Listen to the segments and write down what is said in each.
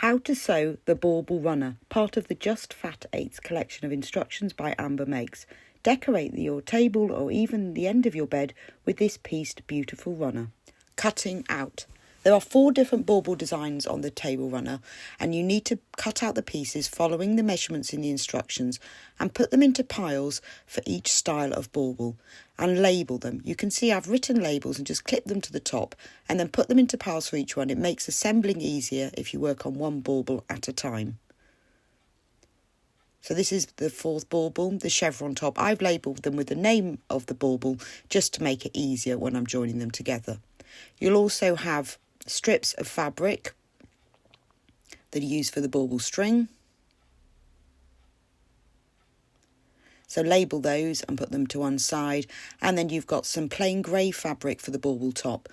How to sew the Bauble runner, part of the Just Fat 8's collection of instructions by Amber Makes. Decorate your table or even the end of your bed with this pieced beautiful runner. Cutting out. There are 4 different bauble designs on the table runner, and you need to cut out the pieces following the measurements in the instructions and put them into piles for each style of bauble and label them. You can see I've written labels and just clip them to the top and then put them into piles for each one. It makes assembling easier if you work on one bauble at a time. So this is the 4th bauble, the chevron top. I've labelled them with the name of the bauble just to make it easier when I'm joining them together. You'll also have strips of fabric that are used for the bauble string. So label those and put them to one side. And then you've got some plain grey fabric for the bauble top.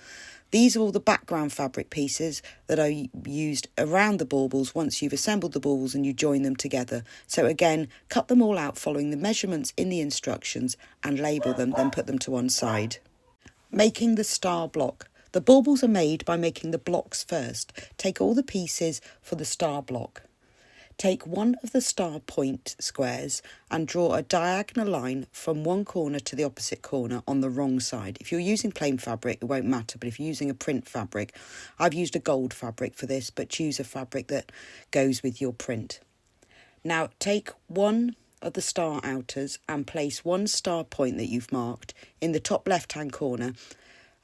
These are all the background fabric pieces that are used around the baubles once you've assembled the baubles and you join them together. So again, cut them all out following the measurements in the instructions and label them, then put them to one side. Making the star block. The baubles are made by making the blocks first. Take all the pieces for the star block. Take one of the star point squares and draw a diagonal line from one corner to the opposite corner on the wrong side. If you're using plain fabric, it won't matter, but if you're using a print fabric, I've used a gold fabric for this, but choose a fabric that goes with your print. Now take one of the star outers and place one star point that you've marked in the top left-hand corner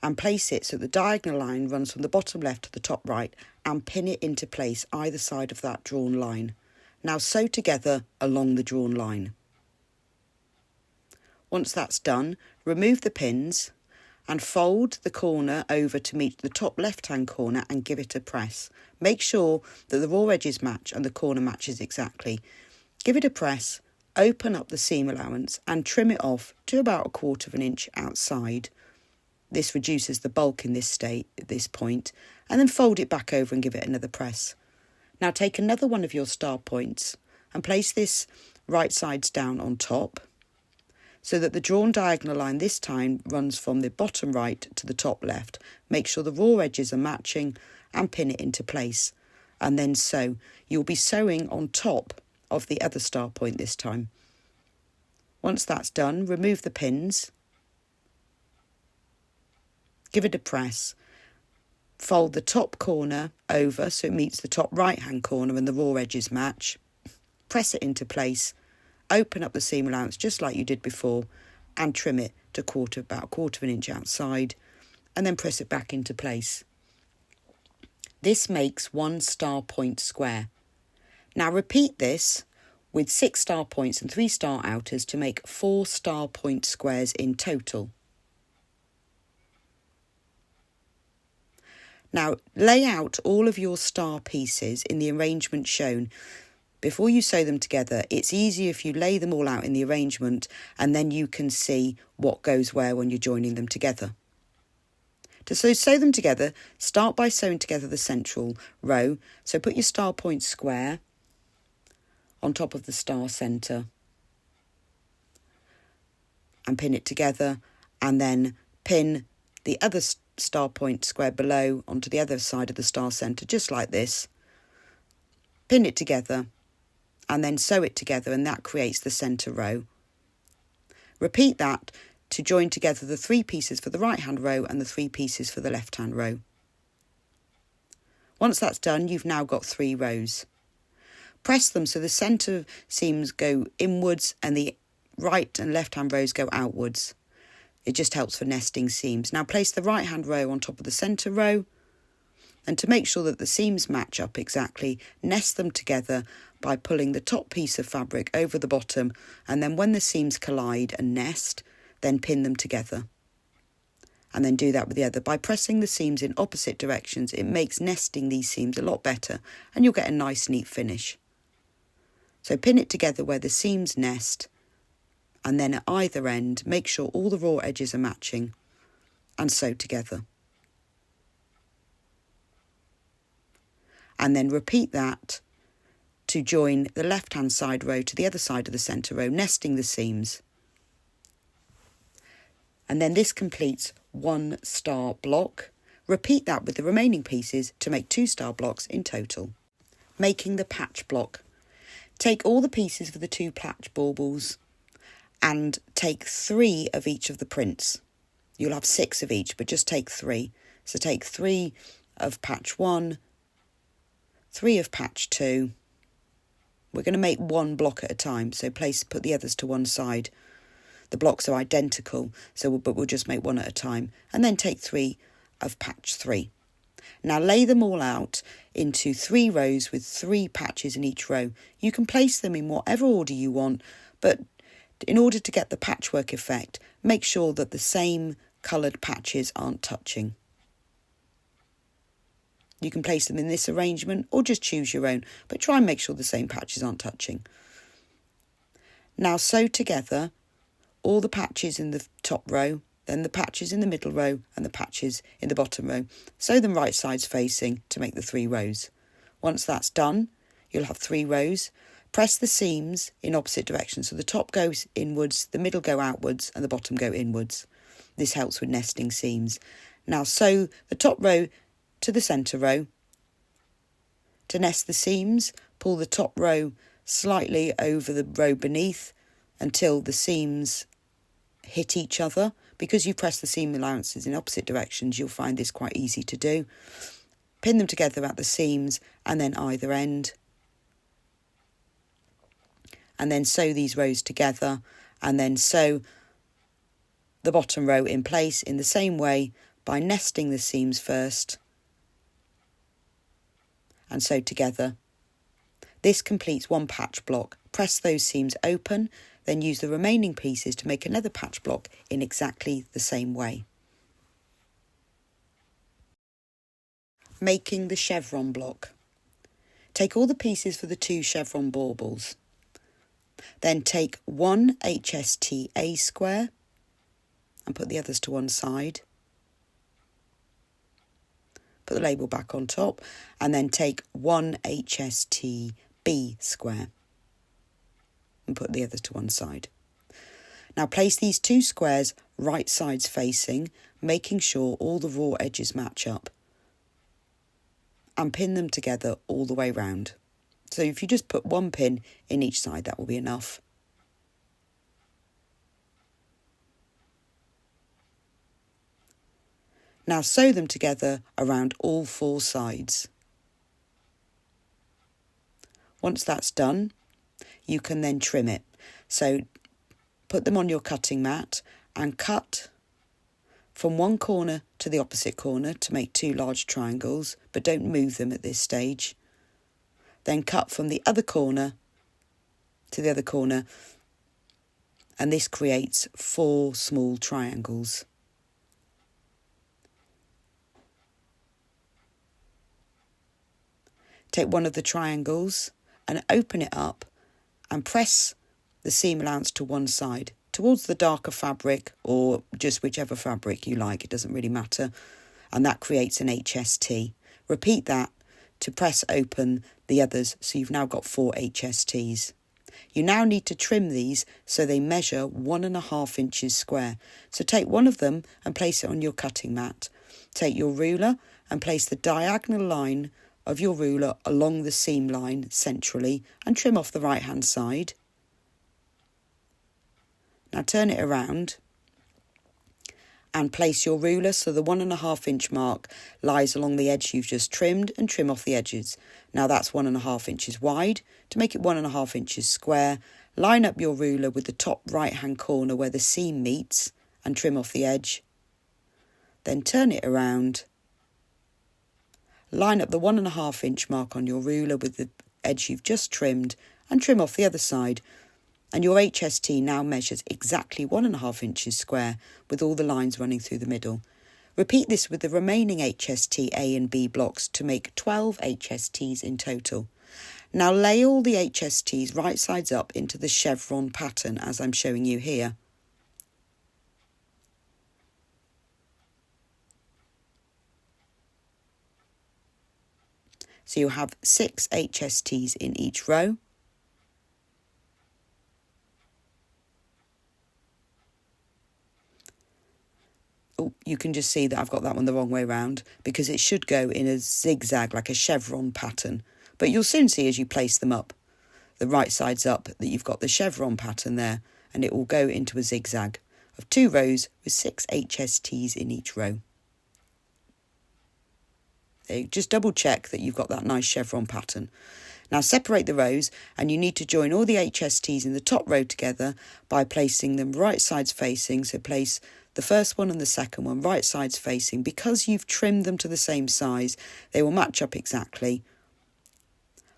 and place it so the diagonal line runs from the bottom left to the top right and pin it into place either side of that drawn line. Now sew together along the drawn line. Once that's done, remove the pins and fold the corner over to meet the top left-hand corner and give it a press. Make sure that the raw edges match and the corner matches exactly. Give it a press, open up the seam allowance and trim it off to about 1/4 inch outside. This reduces the bulk in this point, and then fold it back over and give it another press. Now take another one of your star points and place this right sides down on top so that the drawn diagonal line this time runs from the bottom right to the top left. Make sure the raw edges are matching and pin it into place and then sew. You'll be sewing on top of the other star point this time. Once that's done, remove the pins. Give it a press, fold the top corner over so it meets the top right hand corner and the raw edges match, press it into place, open up the seam allowance just like you did before and trim it to about 1/4 inch outside and then press it back into place. This makes 1 star point square. Now repeat this with 6 star points and 3 star outers to make 4 star point squares in total. Now, lay out all of your star pieces in the arrangement shown. Before you sew them together, it's easier if you lay them all out in the arrangement and then you can see what goes where when you're joining them together. To sew them together, start by sewing together the central row. So put your star point square on top of the star centre and pin it together and then pin the other star point square below onto the other side of the star centre, just like this. Pin it together and then sew it together and that creates the centre row. Repeat that to join together the 3 pieces for the right hand row and the 3 pieces for the left hand row. Once that's done, you've now got 3 rows. Press them so the centre seams go inwards and the right and left hand rows go outwards. It just helps for nesting seams. Now place the right hand row on top of the centre row and to make sure that the seams match up exactly, nest them together by pulling the top piece of fabric over the bottom and then when the seams collide and nest, then pin them together. And then do that with the other. By pressing the seams in opposite directions, it makes nesting these seams a lot better and you'll get a nice neat finish. So pin it together where the seams nest and then at either end, make sure all the raw edges are matching and sew together. And then repeat that to join the left-hand side row to the other side of the centre row, nesting the seams. And then this completes 1 star block. Repeat that with the remaining pieces to make 2 star blocks in total. Making the patch block. Take all the pieces for the 2 patch baubles and take 3 of each of the prints. You'll have 6 of each, but just take 3. So take 3 of patch 1, 3 of patch 2. We're going to make one block at a time, so put the others to one side. The blocks are identical, but we'll just make one at a time. And then take 3 of patch 3. Now lay them all out into 3 rows with 3 patches in each row. You can place them in whatever order you want, but in order to get the patchwork effect, make sure that the same coloured patches aren't touching. You can place them in this arrangement or just choose your own, but try and make sure the same patches aren't touching. Now sew together all the patches in the top row, then the patches in the middle row and the patches in the bottom row. Sew them right sides facing to make the 3 rows. Once that's done, you'll have 3 rows. Press the seams in opposite directions, so the top goes inwards, the middle go outwards and the bottom go inwards. This helps with nesting seams. Now sew the top row to the centre row. To nest the seams, pull the top row slightly over the row beneath until the seams hit each other. Because you press the seam allowances in opposite directions, you'll find this quite easy to do. Pin them together at the seams and then either end. And then sew these rows together and then sew the bottom row in place in the same way by nesting the seams first and sew together. This completes one patch block. Press those seams open, then use the remaining pieces to make another patch block in exactly the same way. Making the chevron block. Take all the pieces for the 2 chevron baubles. Then take 1 HSTA square and put the others to one side. Put the label back on top and then take 1 HSTB square and put the others to one side. Now place these 2 squares right sides facing, making sure all the raw edges match up, and pin them together all the way round. So if you just put 1 pin in each side, that will be enough. Now sew them together around all 4 sides. Once that's done, you can then trim it. So put them on your cutting mat and cut from one corner to the opposite corner to make 2 large triangles, but don't move them at this stage. Then cut from the other corner to the other corner, and this creates 4 small triangles. Take one of the triangles and open it up and press the seam allowance to one side towards the darker fabric, or just whichever fabric you like, it doesn't really matter, and that creates an HST. Repeat that to press open the others, so you've now got 4 HSTs. You now need to trim these so they measure 1.5 inches square. So take one of them and place it on your cutting mat. Take your ruler and place the diagonal line of your ruler along the seam line centrally and trim off the right hand side. Now turn it around and place your ruler so the 1.5 inch mark lies along the edge you've just trimmed, and trim off the edges. Now that's 1.5 inches wide. To make it 1.5 inches square, line up your ruler with the top right hand corner where the seam meets and trim off the edge. Then turn it around. Line up the 1.5 inch mark on your ruler with the edge you've just trimmed and trim off the other side. And your HST now measures exactly 1.5 inches square with all the lines running through the middle. Repeat this with the remaining HST A and B blocks to make 12 HSTs in total. Now lay all the HSTs right sides up into the chevron pattern as I'm showing you here. So you'll have 6 HSTs in each row. Oh, you can just see that I've got that one the wrong way round, because it should go in a zigzag like a chevron pattern, But you'll soon see as you place them up, the right sides up, that you've got the chevron pattern there, and it will go into a zigzag of 2 rows with 6 HSTs in each row. Just double check that you've got that nice chevron pattern. Now separate the rows, and you need to join all the HSTs in the top row together by placing them right sides facing. So place the first one and the second one right sides facing. Because you've trimmed them to the same size, they will match up exactly.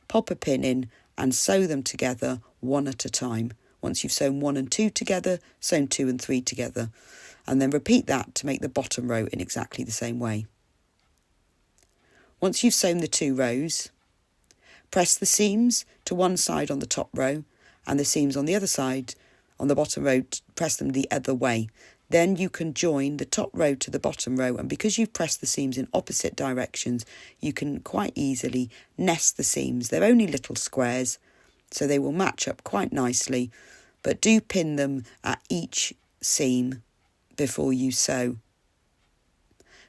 Pop a pin in and sew them together one at a time. Once you've sewn 1 and 2 together, sewn 2 and 3 together. And then repeat that to make the bottom row in exactly the same way. Once you've sewn the 2 rows, press the seams to one side on the top row and the seams on the other side on the bottom row, press them the other way. Then you can join the top row to the bottom row, and because you've pressed the seams in opposite directions, you can quite easily nest the seams. They're only little squares, so they will match up quite nicely, but do pin them at each seam before you sew.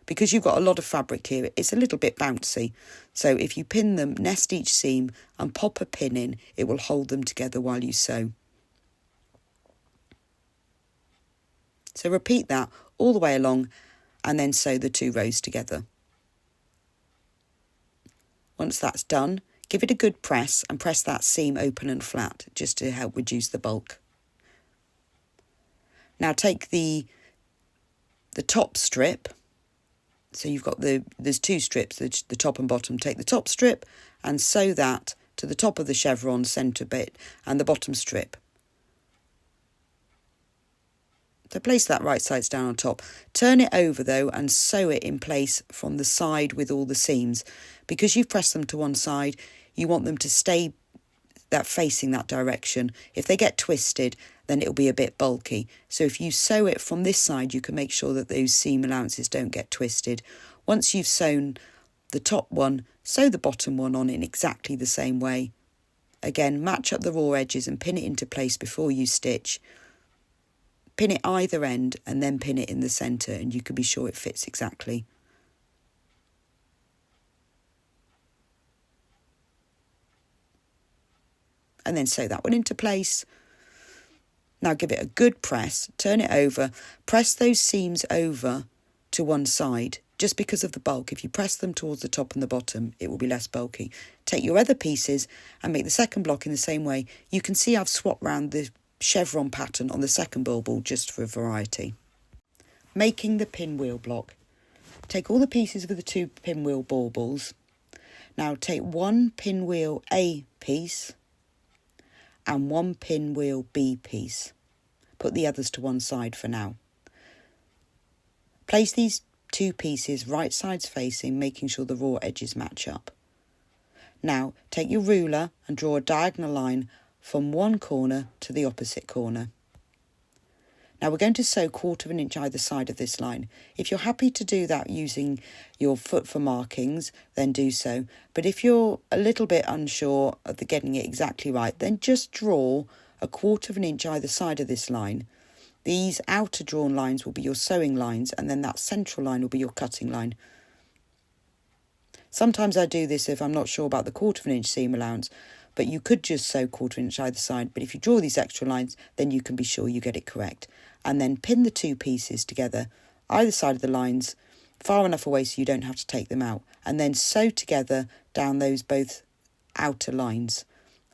Because you've got a lot of fabric here, it's a little bit bouncy. So if you pin them, nest each seam and pop a pin in, it will hold them together while you sew. So repeat that all the way along and then sew the 2 rows together. Once that's done, give it a good press and press that seam open and flat just to help reduce the bulk. Now take the top strip. So you've got there's 2 strips, the top and bottom. Take the top strip and sew that to the top of the chevron centre bit and the bottom strip. So place that right sides down on top. Turn it over though and sew it in place from the side with all the seams. Because you've pressed them to one side, you want them to stay facing that direction. If they get twisted, then it'll be a bit bulky. So if you sew it from this side, you can make sure that those seam allowances don't get twisted. Once you've sewn the top one, sew the bottom one on in exactly the same way. Again, match up the raw edges and pin it into place before you stitch. Pin it either end and then pin it in the centre, and you can be sure it fits exactly. And then sew that one into place. Now give it a good press, turn it over, press those seams over to one side, just because of the bulk. If you press them towards the top and the bottom, it will be less bulky. Take your other pieces and make the second block in the same way. You can see I've swapped round the chevron pattern on the second bauble just for variety. Making the pinwheel block. Take all the pieces with the 2 pinwheel baubles. Now take 1 pinwheel A piece and 1 pinwheel B piece. Put the others to one side for now. Place these 2 pieces right sides facing, making sure the raw edges match up. Now take your ruler and draw a diagonal line from one corner to the opposite corner. Now we're going to sew 1/4 inch either side of this line. If you're happy to do that using your foot for markings, then do so. But if you're a little bit unsure of getting it exactly right, then just draw a 1/4 inch either side of this line. These outer drawn lines will be your sewing lines, and then that central line will be your cutting line. Sometimes I do this if I'm not sure about the 1/4 inch seam allowance, but you could just sew 1/4 inch either side. But if you draw these extra lines, then you can be sure you get it correct. And then pin the 2 pieces together, either side of the lines, far enough away so you don't have to take them out. And then sew together down those both outer lines.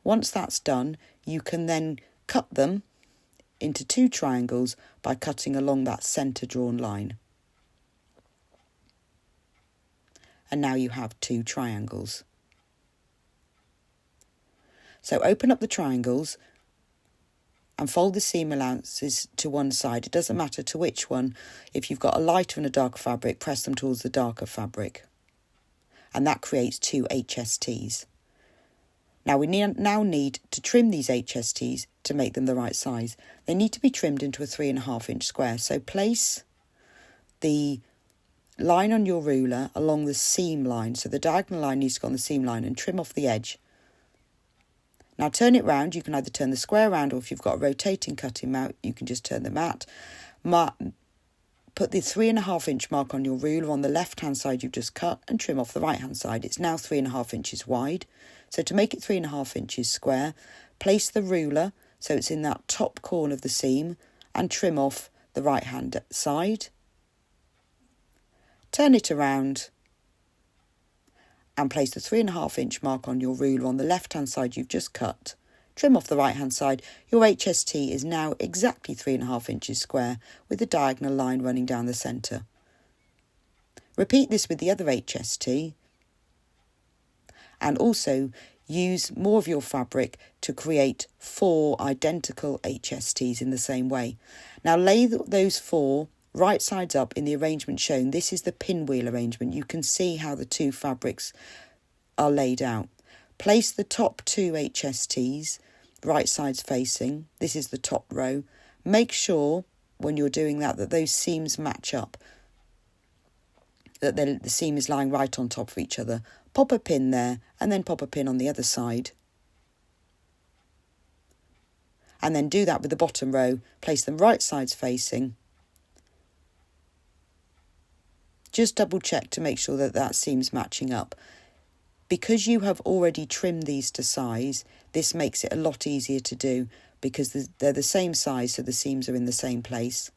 Once that's done, you can then cut them into 2 triangles by cutting along that centre drawn line. And now you have 2 triangles. So open up the triangles and fold the seam allowances to one side. It doesn't matter to which one. If you've got a lighter and a darker fabric, press them towards the darker fabric. And that creates 2 HSTs. Now we now need to trim these HSTs to make them the right size. They need to be trimmed into a 3.5 inch square. So place the line on your ruler along the seam line. So the diagonal line needs to go on the seam line, and trim off the edge. Now turn it round. You can either turn the square round, or if you've got a rotating cutting mat, you can just turn the mat. Put the 3.5 inch mark on your ruler on the left hand side you've just cut, and trim off the right hand side. It's now 3.5 inches wide. So to make it 3.5 inches square, place the ruler so it's in that top corner of the seam and trim off the right hand side. Turn it around and place the 3.5 inch mark on your ruler on the left hand side you've just cut. Trim off the right hand side. Your HST is now exactly 3.5 inches square with a diagonal line running down the centre. Repeat this with the other HST and also use more of your fabric to create 4 identical HSTs in the same way. Now lay those 4 right sides up in the arrangement shown. This is the pinwheel arrangement. You can see how the 2 fabrics are laid out. Place the top 2 HSTs right sides facing. This is the top row. Make sure when you're doing that those seams match up, that the seam is lying right on top of each other. Pop a pin there and then pop a pin on the other side. And then do that with the bottom row. Place them right sides facing. Just double check to make sure that seam's matching up. Because you have already trimmed these to size, this makes it a lot easier to do because they're the same size, so the seams are in the same place.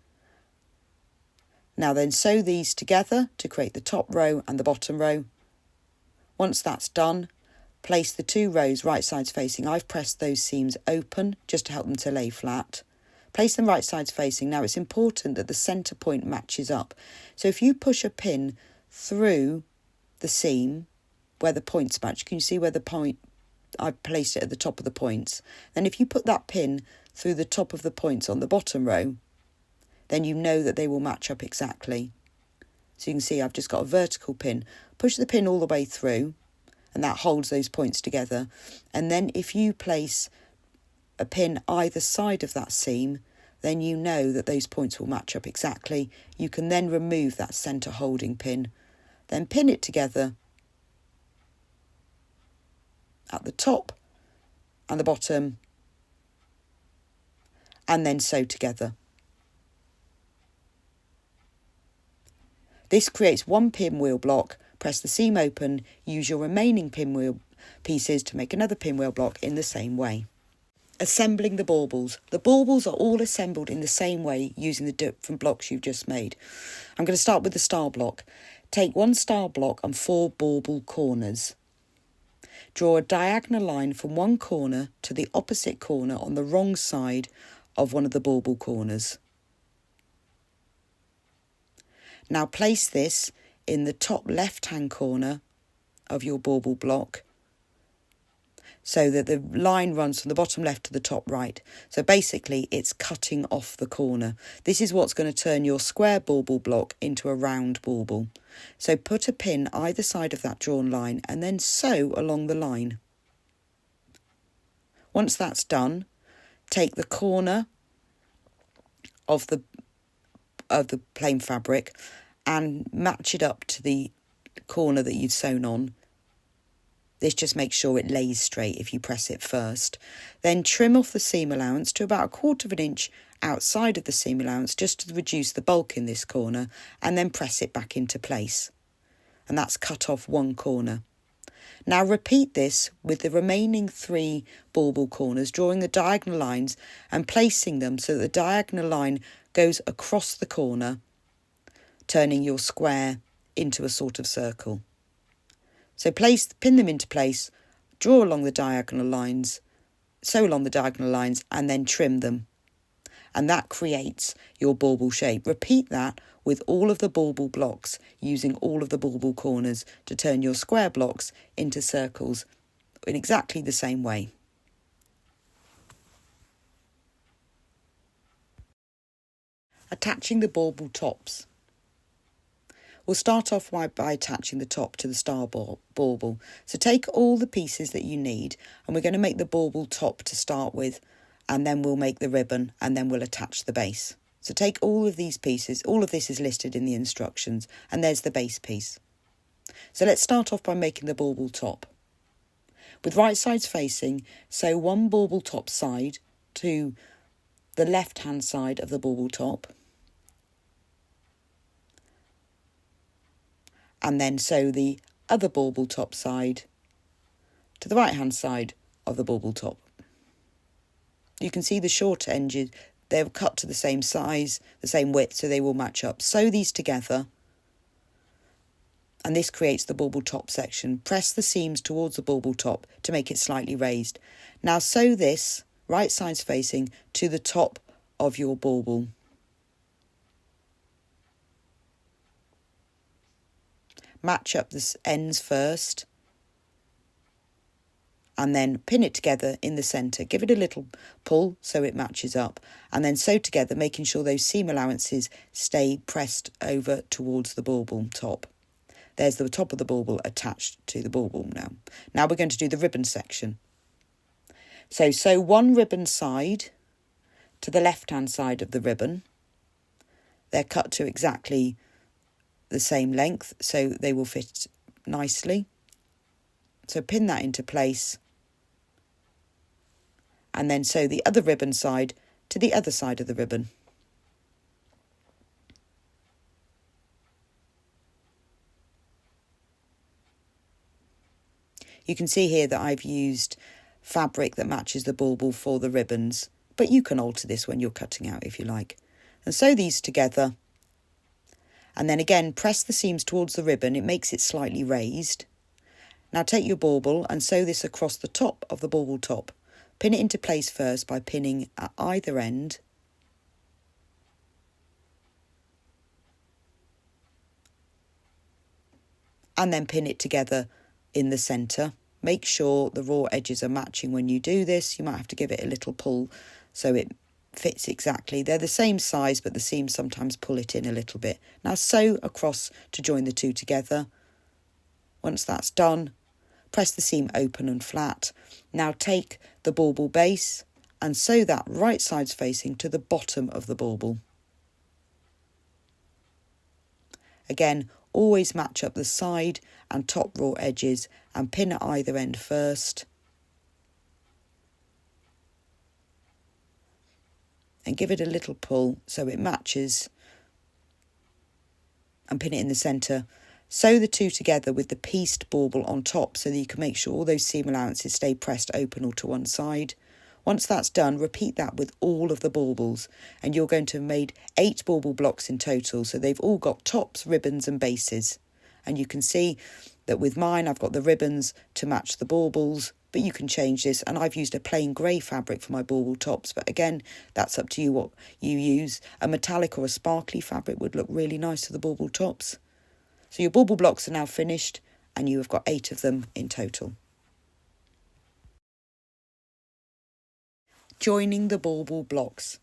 Now then sew these together to create the top row and the bottom row. Once that's done, place the 2 rows right sides facing. I've pressed those seams open just to help them to lay flat. Place them right sides facing. Now it's important that the centre point matches up. So if you push a pin through the seam where the points match, can you see where the point, I've placed it at the top of the points. Then if you put that pin through the top of the points on the bottom row, then you know that they will match up exactly. So you can see I've just got a vertical pin. Push the pin all the way through and that holds those points together. And then if you place a pin either side of that seam, then you know that those points will match up exactly. You can then remove that centre holding pin. Then pin it together at the top and the bottom and then sew together. This creates 1 pinwheel block. Press the seam open, use your remaining pinwheel pieces to make another pinwheel block in the same way. Assembling the baubles. The baubles are all assembled in the same way using the different blocks you've just made. I'm going to start with the star block. Take 1 star block and 4 bauble corners. Draw a diagonal line from one corner to the opposite corner on the wrong side of one of the bauble corners. Now place this in the top left-hand corner of your bauble block so that the line runs from the bottom left to the top right. So basically it's cutting off the corner. This is what's going to turn your square bauble block into a round bauble. So put a pin either side of that drawn line and then sew along the line. Once that's done, take the corner of the plain fabric and match it up to the corner that you've sewn on. This just makes sure it lays straight if you press it first. Then trim off the seam allowance to about 1/4 inch outside of the seam allowance just to reduce the bulk in this corner and then press it back into place. And that's cut off 1 corner. Now repeat this with the remaining 3 bauble corners, drawing the diagonal lines and placing them so that the diagonal line goes across the corner, turning your square into a sort of circle. So pin them into place, draw along the diagonal lines, sew along the diagonal lines and then trim them. And that creates your bauble shape. Repeat that with all of the bauble blocks, using all of the bauble corners to turn your square blocks into circles in exactly the same way. Attaching the bauble tops. We'll start off by attaching the top to the star bauble. So take all the pieces that you need and we're going to make the bauble top to start with, and then we'll make the ribbon and then we'll attach the base. So take all of these pieces, all of this is listed in the instructions, and there's the base piece. So let's start off by making the bauble top. With right sides facing, sew 1 bauble top side to the left hand side of the bauble top. And then sew the other bauble top side to to the right hand side of the bauble top. You can see the short edges, they're cut to the same size, the same width, so they will match up. Sew these together, and this creates the bauble top section. Press the seams towards the bauble top to make it slightly raised. Now sew this right sides facing to the top of your bauble. Match up the ends first, and then pin it together in the centre. Give it a little pull so it matches up, and then sew together, making sure those seam allowances stay pressed over towards the bauble top. There's the top of the bauble attached to the bauble now. Now we're going to do the ribbon section. So sew one ribbon side to the left-hand side of the ribbon. They're cut to exactly the same length, so they will fit nicely. So pin that into place, and then sew the other ribbon side to the other side of the ribbon. You can see here that I've used fabric that matches the bauble for the ribbons, but you can alter this when you're cutting out if you like. And sew these together, and then again press the seams towards the ribbon. It makes it slightly raised. Now take your bauble and sew this across the top of the bauble top. Pin it into place first by pinning at either end. And then pin it together in the centre. Make sure the raw edges are matching when you do this. You might have to give it a little pull so it fits exactly. They're the same size, but the seams sometimes pull it in a little bit. Now sew across to join the two together. Once that's done, press the seam open and flat. Now take the bauble base and sew that right sides facing to the bottom of the bauble. Again, always match up the side and top raw edges and pin at either end first. And give it a little pull so it matches, and pin it in the centre. Sew the two together with the pieced bauble on top so that you can make sure all those seam allowances stay pressed open or to one side. Once that's done, repeat that with all of the baubles, and you're going to have made 8 bauble blocks in total, so they've all got tops, ribbons and bases. And you can see that with mine I've got the ribbons to match the baubles, but you can change this, and I've used a plain grey fabric for my bauble tops, but again, that's up to you what you use. A metallic or a sparkly fabric would look really nice for the bauble tops. So your bauble blocks are now finished, and you have got 8 of them in total. Joining the bauble blocks.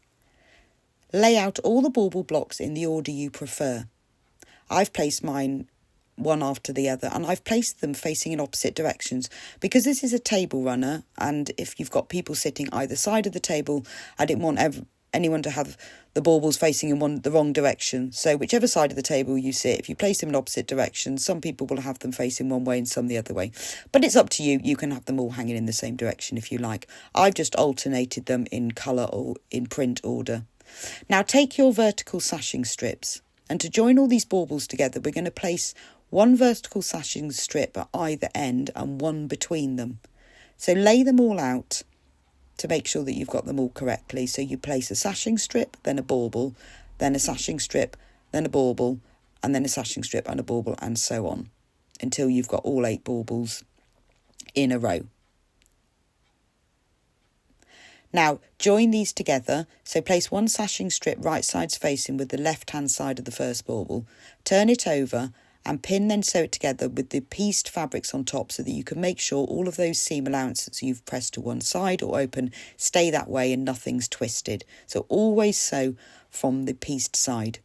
Lay out all the bauble blocks in the order you prefer. I've placed mine one after the other, and I've placed them facing in opposite directions because this is a table runner, and if you've got people sitting either side of the table, I didn't want anyone to have the baubles facing in the wrong direction. So whichever side of the table you sit, if you place them in opposite directions, some people will have them facing one way and some the other way. But it's up to you. You can have them all hanging in the same direction if you like. I've just alternated them in colour or in print order. Now take your vertical sashing strips, and to join all these baubles together, we're going to place one vertical sashing strip at either end and one between them. So lay them all out to make sure that you've got them all correctly. So you place a sashing strip, then a bauble, then a sashing strip, then a bauble, and then a sashing strip and a bauble, and so on, until you've got all 8 baubles in a row. Now join these together, so place one sashing strip right sides facing with the left hand side of the first bauble, turn it over and pin, then sew it together with the pieced fabrics on top so that you can make sure all of those seam allowances you've pressed to one side or open stay that way and nothing's twisted. So always sew from the pieced side,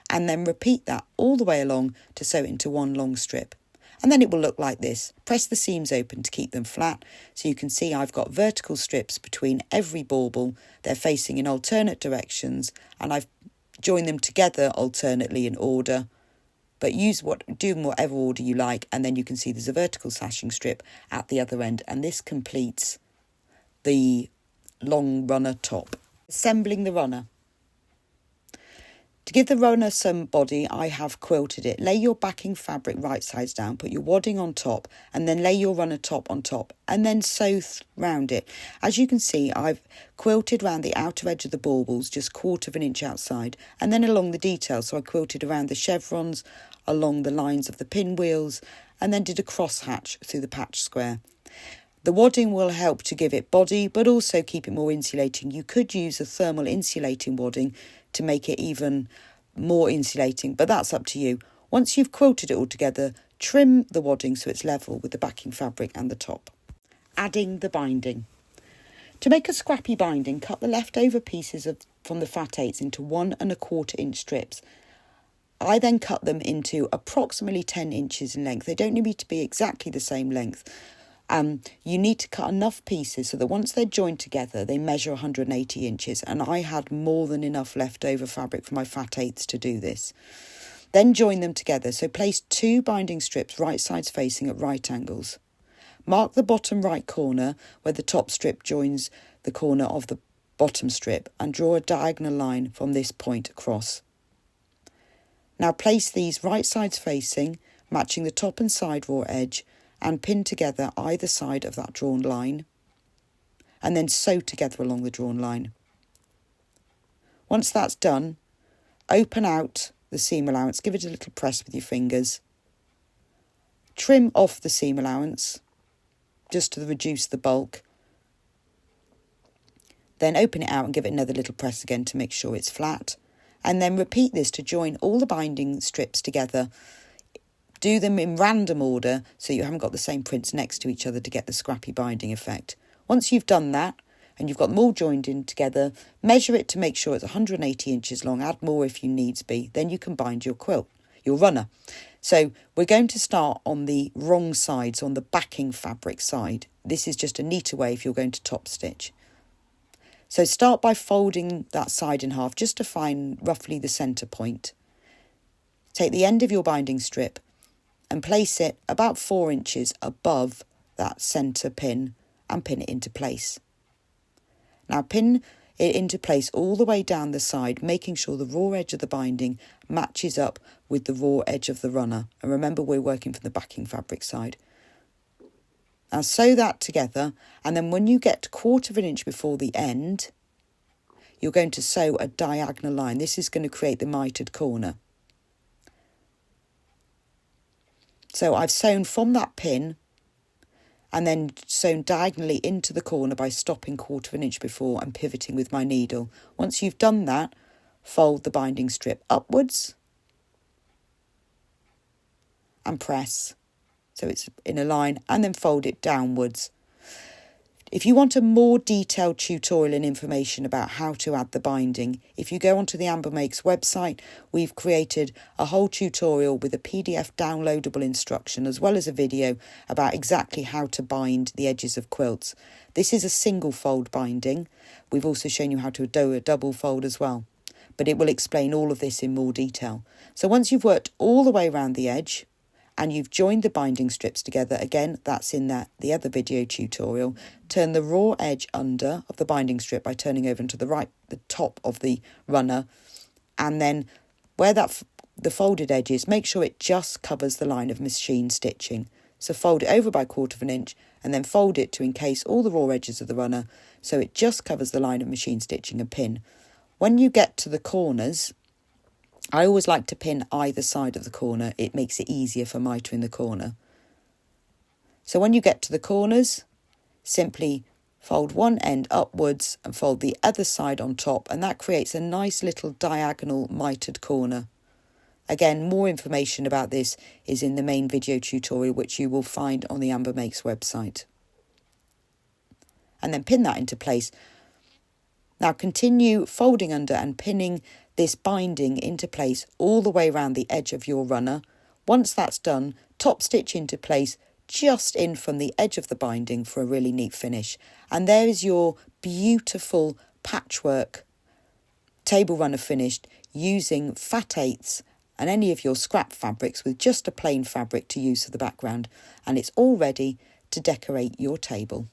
and then repeat that all the way along to sew it into one long strip. And then it will look like this. Press the seams open to keep them flat, so you can see I've got vertical strips between every bauble. They're facing in alternate directions, and I've joined them together alternately in order. But do in whatever order you like, and then you can see there's a vertical sashing strip at the other end, and this completes the long runner top. Assembling the runner. To give the runner some body, I have quilted it. Lay your backing fabric right sides down, put your wadding on top, and then lay your runner top on top, and then sew round it. As you can see, I've quilted around the outer edge of the baubles, just 1/4 of an inch outside, and then along the details. So I quilted around the chevrons, along the lines of the pinwheels, and then did a cross hatch through the patch square. The wadding will help to give it body, but also keep it more insulating. You could use a thermal insulating wadding to make it even more insulating, but that's up to you. Once you've quilted it all together, trim the wadding so it's level with the backing fabric and the top. Adding the binding. To make a scrappy binding, cut the leftover pieces from the fat 8s into 1 1/4 inch strips. I then cut them into approximately 10 inches in length. They don't need to be exactly the same length. You need to cut enough pieces so that once they're joined together, they measure 180 inches. And I had more than enough leftover fabric for my fat 8s to do this. Then join them together. So place 2 binding strips right sides facing at right angles. Mark the bottom right corner where the top strip joins the corner of the bottom strip and draw a diagonal line from this point across. Now place these right sides facing, matching the top and side raw edge, and pin together either side of that drawn line, and then sew together along the drawn line. Once that's done, open out the seam allowance, give it a little press with your fingers, trim off the seam allowance just to reduce the bulk, then open it out and give it another little press again to make sure it's flat, and then repeat this to join all the binding strips together. Do them in random order so you haven't got the same prints next to each other to get the scrappy binding effect. Once you've done that and you've got them all joined in together, measure it to make sure it's 180 inches long, add more if you needs be, then you can bind your quilt, your runner. So we're going to start on the wrong side, so on the backing fabric side. This is just a neater way if you're going to top stitch. So start by folding that side in half just to find roughly the centre point. Take the end of your binding strip and place it about 4 inches above that centre pin and pin it into place. Now pin it into place all the way down the side, making sure the raw edge of the binding matches up with the raw edge of the runner. And remember, we're working from the backing fabric side. Now sew that together, and then when you get 1/4 of an inch before the end, you're going to sew a diagonal line. This is going to create the mitered corner. So I've sewn from that pin and then sewn diagonally into the corner by stopping 1/4 of an inch before and pivoting with my needle. Once you've done that, fold the binding strip upwards and press so it's in a line, and then fold it downwards. If you want a more detailed tutorial and information about how to add the binding, if you go onto the Amber Makes website, we've created a whole tutorial with a PDF downloadable instruction as well as a video about exactly how to bind the edges of quilts. This is a single fold binding. We've also shown you how to do a double fold as well, but it will explain all of this in more detail. So once you've worked all the way around the edge, and you've joined the binding strips together, again, that's in the other video tutorial, turn the raw edge under of the binding strip by turning over to the top of the runner, and then where the folded edge is, make sure it just covers the line of machine stitching. So fold it over by 1/4 of an inch, and then fold it to encase all the raw edges of the runner, so it just covers the line of machine stitching and pin. When you get to the corners, I always like to pin either side of the corner. It makes it easier for mitering the corner. So when you get to the corners, simply fold one end upwards and fold the other side on top, and that creates a nice little diagonal mitered corner. Again, more information about this is in the main video tutorial, which you will find on the Amber Makes website. And then pin that into place. Now continue folding under and pinning this binding into place all the way around the edge of your runner. Once that's done, top stitch into place just in from the edge of the binding for a really neat finish. And there is your beautiful patchwork table runner finished using fat 8s and any of your scrap fabrics with just a plain fabric to use for the background. And it's all ready to decorate your table.